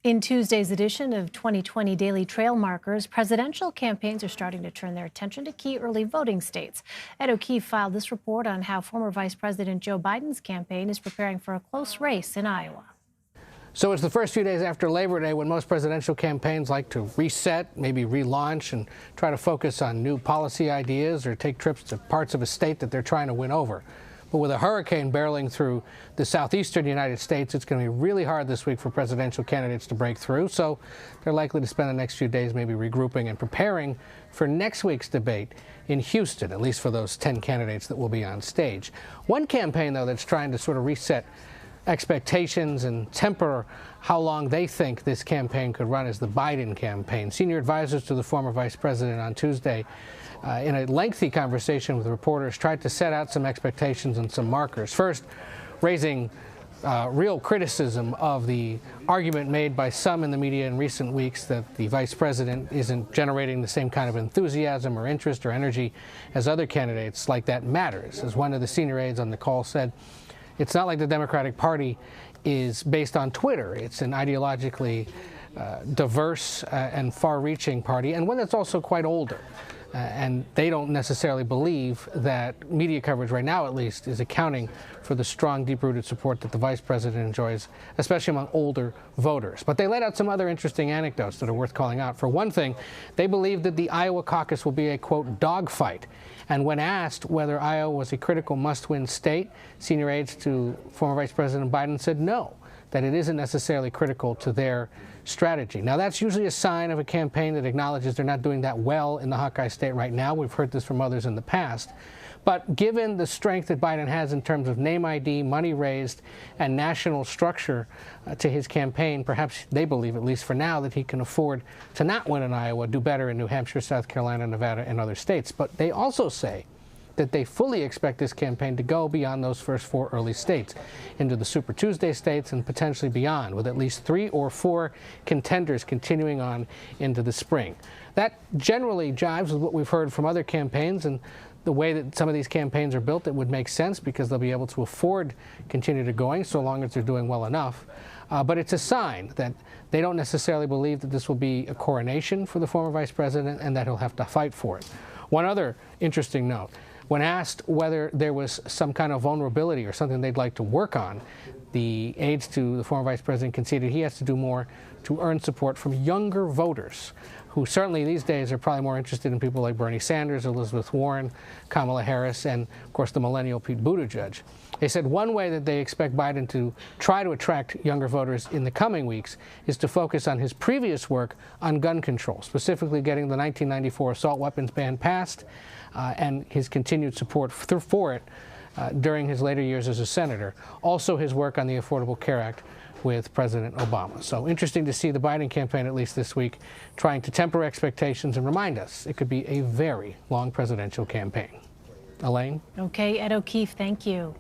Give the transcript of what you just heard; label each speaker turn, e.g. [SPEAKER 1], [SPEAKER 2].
[SPEAKER 1] In Tuesday's edition of 2020 Daily Trail Markers, presidential campaigns are starting to turn their attention to key early voting states. Ed O'Keefe filed this report on how former Vice President Joe Biden's campaign is preparing for a close race in Iowa.
[SPEAKER 2] So it's the first few days after Labor Day when most presidential campaigns like to reset, maybe relaunch, and try to focus on new policy ideas or take trips to parts of a state that they're trying to win over. But with a hurricane barreling through the southeastern United States, it's going to be really hard this week for presidential candidates to break through. So they're likely to spend the next few days maybe regrouping and preparing for next week's debate in Houston, at least for those 10 candidates that will be on stage. One campaign, though, that's trying to sort of reset expectations and temper how long they think this campaign could run is the Biden campaign. Senior advisors to the former vice president on Tuesday, in a lengthy conversation with reporters, tried to set out some expectations and some markers. First, raising real criticism of the argument made by some in the media in recent weeks that the vice president isn't generating the same kind of enthusiasm or interest or energy as other candidates. Like that matters. As one of the senior aides on the call said, it's not like the Democratic Party is based on Twitter. It's an ideologically diverse and far-reaching party, and one that's also quite older. And they don't necessarily believe that media coverage right now, at least, is accounting for the strong, deep-rooted support that the vice president enjoys, especially among older voters. But they laid out some other interesting anecdotes that are worth calling out. For one thing, they believe that the Iowa caucus will be a, quote, dogfight. And when asked whether Iowa was a critical must-win state, senior aides to former Vice President Biden said no, that it isn't necessarily critical to their strategy. Now, that's usually a sign of a campaign that acknowledges they're not doing that well in the Hawkeye state right now. We've heard this from others in the past. But given the strength that Biden has in terms of name ID, money raised, and national structure to his campaign, perhaps they believe, at least for now, that he can afford to not win in Iowa, do better in New Hampshire, South Carolina, Nevada, and other states. But they also say that they fully expect this campaign to go beyond those first 4 early states, into the Super Tuesday states and potentially beyond, with at least 3 or 4 contenders continuing on into the spring. That generally jives with what we've heard from other campaigns, and the way that some of these campaigns are built, it would make sense because they'll be able to afford continue to going so long as they're doing well enough. But it's a sign that they don't necessarily believe that this will be a coronation for the former vice president and that he'll have to fight for it. One other interesting note: when asked whether there was some kind of vulnerability or something they'd like to work on, the aides to the former vice president conceded he has to do more to earn support from younger voters, who certainly these days are probably more interested in people like Bernie Sanders, Elizabeth Warren, Kamala Harris, and, of course, the millennial Pete Buttigieg. They said one way that they expect Biden to try to attract younger voters in the coming weeks is to focus on his previous work on gun control, specifically getting the 1994 assault weapons ban passed, and his continued support for it during his later years as a senator. Also his work on the Affordable Care Act with President Obama. So interesting to see the Biden campaign, at least this week, trying to temper expectations and remind us it could be a very long presidential campaign. Elaine?
[SPEAKER 1] Okay, Ed O'Keefe, thank you.